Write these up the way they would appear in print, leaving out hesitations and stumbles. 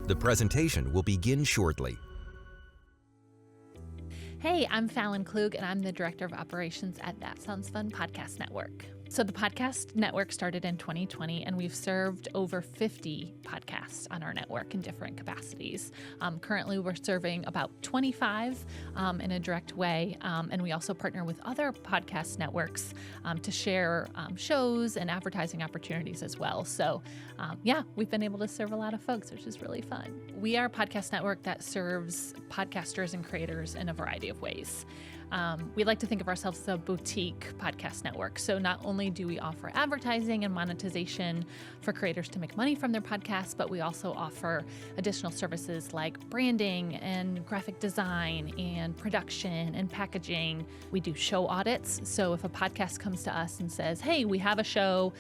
The presentation will begin shortly. Hey, I'm Fallon Klug, and I'm the Director of Operations at That Sounds Fun Podcast Network. So the podcast network started in 2020, and we've served over 50 podcasts on our network in different capacities. Currently, we're serving about 25 in a direct way, and we also partner with other podcast networks to share shows and advertising opportunities as well. So we've been able to serve a lot of folks, which is really fun. We are a podcast network that serves podcasters and creators in a variety of ways. We like to think of ourselves as a boutique podcast network. So not only do we offer advertising and monetization for creators to make money from their podcasts, but we also offer additional services like branding and graphic design and production and packaging. We do show audits. So if a podcast comes to us and says, hey, we have a show,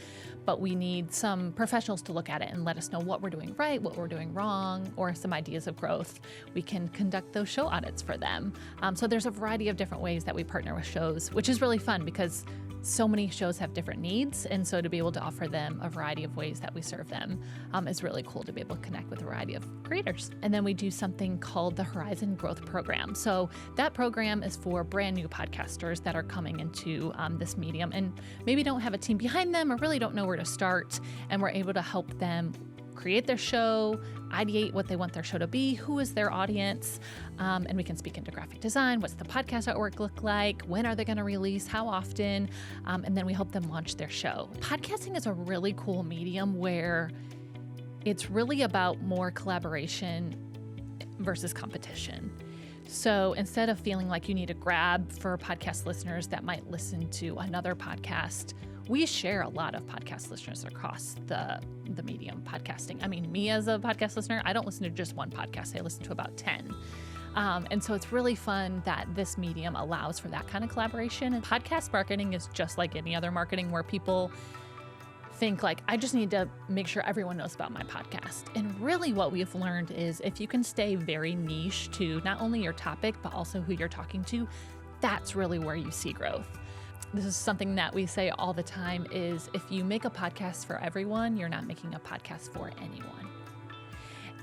but we need some professionals to look at it and let us know what we're doing right, what we're doing wrong, or some ideas of growth, we can conduct those show audits for them. So there's a variety of different ways that we partner with shows, which is really fun because so many shows have different needs. And so to be able to offer them a variety of ways that we serve them is really cool to be able to connect with a variety of creators. And then we do something called the Horizon Growth Program. So that program is for brand new podcasters that are coming into this medium and maybe don't have a team behind them or really don't know where to start. And we're able to help them create their show, ideate what they want their show to be, who is their audience, and we can speak into graphic design. What's the podcast artwork look like? When are they going to release? How often? And then we help them launch their show. Podcasting is a really cool medium where it's really about more collaboration versus competition. So instead of feeling like you need to grab for podcast listeners that might listen to another podcast, we share a lot of podcast listeners across the medium podcasting. I mean, me as a podcast listener, I don't listen to just one podcast. I listen to about 10. And so it's really fun that this medium allows for that kind of collaboration. And podcast marketing is just like any other marketing where people think like, I just need to make sure everyone knows about my podcast. And really what we've learned is if you can stay very niche to not only your topic, but also who you're talking to, that's really where you see growth. This is something that we say all the time is if you make a podcast for everyone, you're not making a podcast for anyone.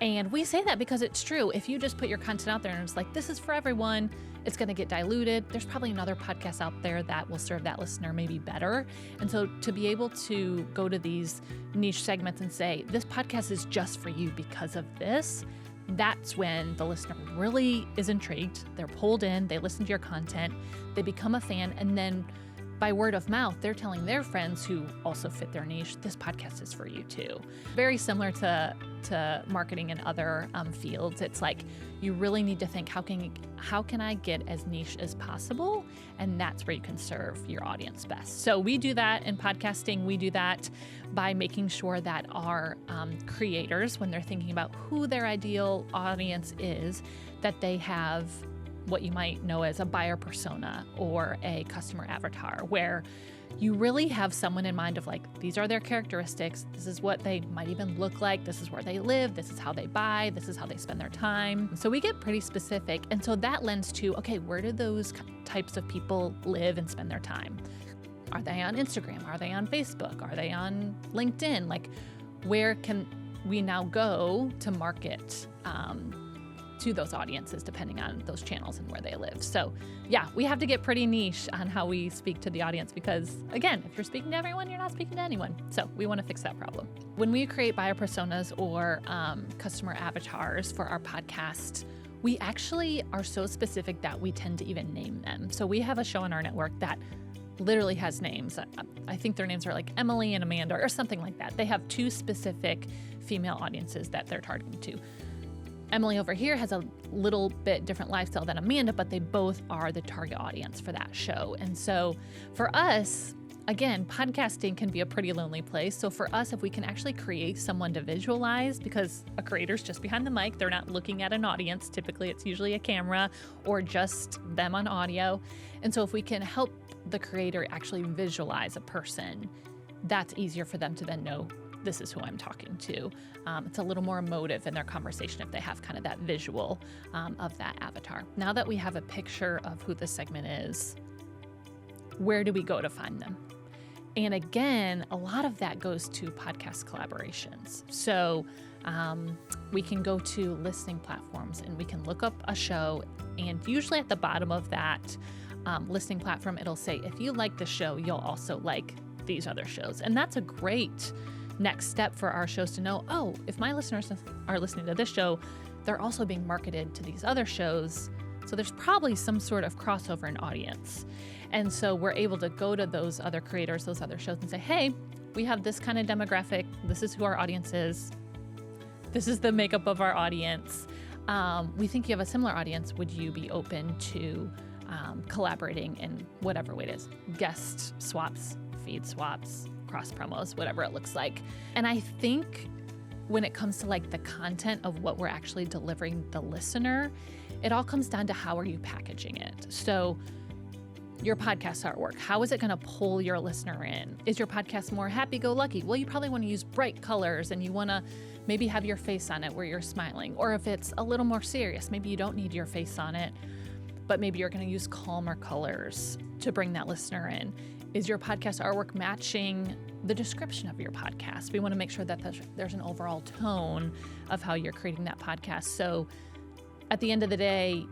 And we say that because it's true. If you just put your content out there and it's like, this is for everyone, it's going to get diluted. There's probably another podcast out there that will serve that listener maybe better. And so to be able to go to these niche segments and say, this podcast is just for you because of this, that's when the listener really is intrigued. They're pulled in, they listen to your content, they become a fan, and then by word of mouth, they're telling their friends who also fit their niche, this podcast is for you too. Very similar to marketing in other fields. It's like you really need to think, how can I get as niche as possible? And that's where you can serve your audience best. So we do that in podcasting. We do that by making sure that our creators, when they're thinking about who their ideal audience is, that they have what you might know as a buyer persona or a customer avatar, where you really have someone in mind of like, these are their characteristics, this is what they might even look like, this is where they live, this is how they buy, this is how they spend their time. So we get pretty specific. And so that lends to, okay, where do those types of people live and spend their time? Are they on Instagram? Are they on Facebook? Are they on LinkedIn? Like, where can we now go to market to those audiences depending on those channels and where they live? So yeah, we have to get pretty niche on how we speak to the audience because again, if you're speaking to everyone, you're not speaking to anyone. So we want to fix that problem. When we create buyer personas or customer avatars for our podcast, we actually are so specific that we tend to even name them. So we have a show on our network that literally has names. I think their names are like Emily and Amanda or something like that. They have two specific female audiences that they're targeting to. Emily over here has a little bit different lifestyle than Amanda, but they both are the target audience for that show. And so for us, again, podcasting can be a pretty lonely place. So for us, if we can actually create someone to visualize, because a creator's just behind the mic, they're not looking at an audience. Typically, it's usually a camera or just them on audio. And so if we can help the creator actually visualize a person, that's easier for them to then know this is who I'm talking to. It's a little more emotive in their conversation if they have kind of that visual of that avatar. Now that we have a picture of who the segment is, where do we go to find them? And again, a lot of that goes to podcast collaborations. So We can go to listening platforms and we can look up a show, and usually at the bottom of that listening platform, it'll say, if you like the show, you'll also like these other shows. And that's a great next step for our shows to know, oh, if my listeners are listening to this show, they're also being marketed to these other shows. So there's probably some sort of crossover in audience. And so we're able to go to those other creators, those other shows, and say, hey, we have this kind of demographic. This is who our audience is. This is the makeup of our audience. We think you have a similar audience. Would you be open to collaborating in whatever way it is? Guest swaps, feed swaps, cross promos, whatever it looks like. And I think when it comes to like the content of what we're actually delivering the listener, it all comes down to how are you packaging it. So your podcast artwork, how is it going to pull your listener in? Is your podcast more happy-go-lucky? Well, you probably want to use bright colors and you want to maybe have your face on it where you're smiling. Or if it's a little more serious, maybe you don't need your face on it, but maybe you're going to use calmer colors to bring that listener in. Is your podcast artwork matching the description of your podcast? We want to make sure that there's an overall tone of how you're creating that podcast. So at the end of the day,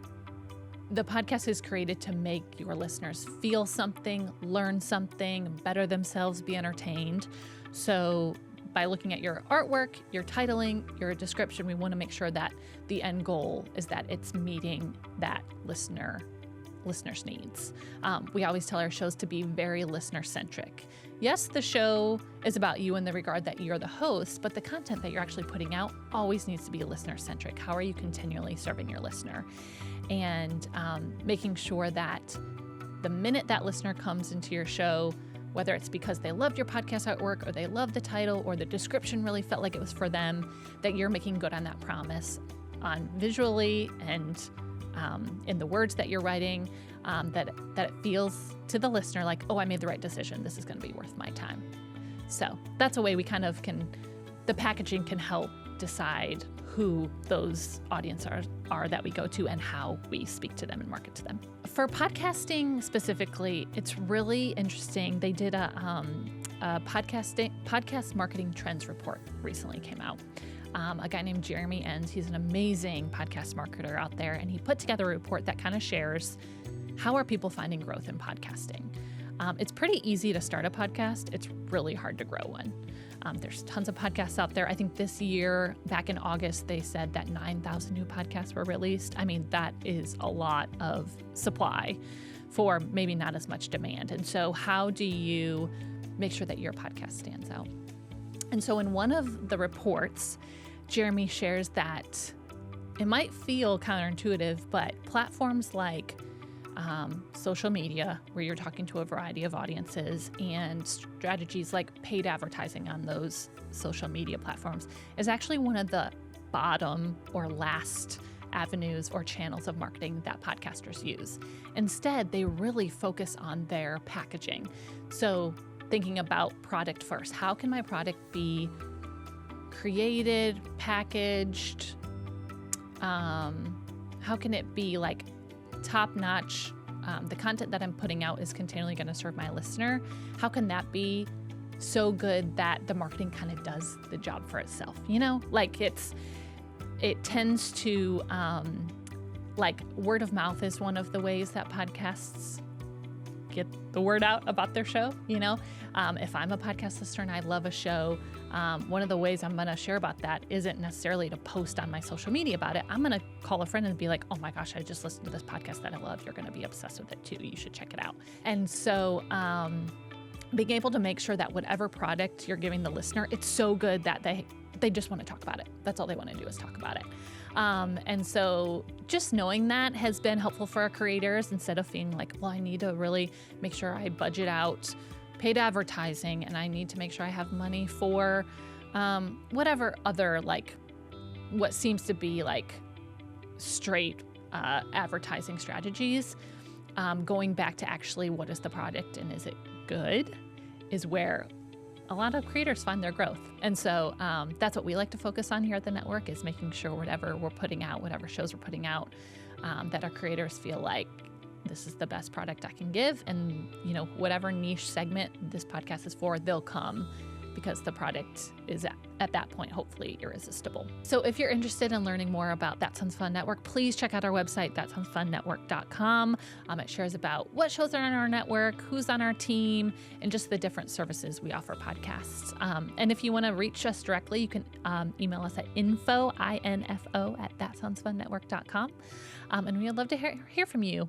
the podcast is created to make your listeners feel something, learn something, better themselves, be entertained. So by looking at your artwork, your titling, your description, we want to make sure that the end goal is that it's meeting that listener's needs. We always tell our shows to be very listener-centric. Yes, the show is about you in the regard that you're the host, but the content that you're actually putting out always needs to be listener-centric. How are you continually serving your listener? And making sure that the minute that listener comes into your show, whether it's because they loved your podcast artwork or they loved the title or the description really felt like it was for them, that you're making good on that promise on visually and in the words that you're writing, that it feels to the listener like, oh, I made the right decision. This is going to be worth my time. So that's a way we kind of the packaging can help decide who those audiences are that we go to and how we speak to them and market to them. For podcasting specifically, it's really interesting. They did a podcast marketing trends report recently came out. A guy named Jeremy Enns, he's an amazing podcast marketer out there, and he put together a report that kind of shares how are people finding growth in podcasting. It's pretty easy to start a podcast. It's really hard to grow one. There's tons of podcasts out there. I think this year, back in August, they said that 9,000 new podcasts were released. I mean, that is a lot of supply for maybe not as much demand. And so how do you make sure that your podcast stands out? And so in one of the reports, Jeremy shares that it might feel counterintuitive, but platforms like social media, where you're talking to a variety of audiences, and strategies like paid advertising on those social media platforms is actually one of the bottom or last avenues or channels of marketing that podcasters use. Instead, they really focus on their packaging. So thinking about product first. How can my product be created, packaged? How can it be like top-notch? The content that I'm putting out is continually going to serve my listener. How can that be so good that the marketing kind of does the job for itself? You know, like it tends to, like word of mouth is one of the ways that podcasts get the word out about their show. You know, if I'm a podcast listener and I love a show, one of the ways I'm going to share about that isn't necessarily to post on my social media about it. I'm going to call a friend and be like, oh my gosh, I just listened to this podcast that I love. You're going to be obsessed with it too. You should check it out. And so being able to make sure that whatever product you're giving the listener, it's so good that they just want to talk about it. That's all they want to do is talk about it. And so just knowing that has been helpful for our creators, instead of feeling like, well, I need to really make sure I budget out paid advertising and I need to make sure I have money for whatever other, like what seems to be like straight advertising strategies. Going back to actually what is the product and is it good is where a lot of creators find their growth. And so that's what we like to focus on here at the network, is making sure whatever we're putting out, whatever shows we're putting out, that our creators feel like this is the best product I can give. And, you know, whatever niche segment this podcast is for, they'll come because the product is at that point, hopefully irresistible. So if you're interested in learning more about That Sounds Fun Network, please check out our website, thatsoundsfunnetwork.com. It shares about what shows are on our network, who's on our team, and just the different services we offer podcasts. And if you want to reach us directly, you can email us at info@thatsoundsfunnetwork.com. And we'd love to hear from you.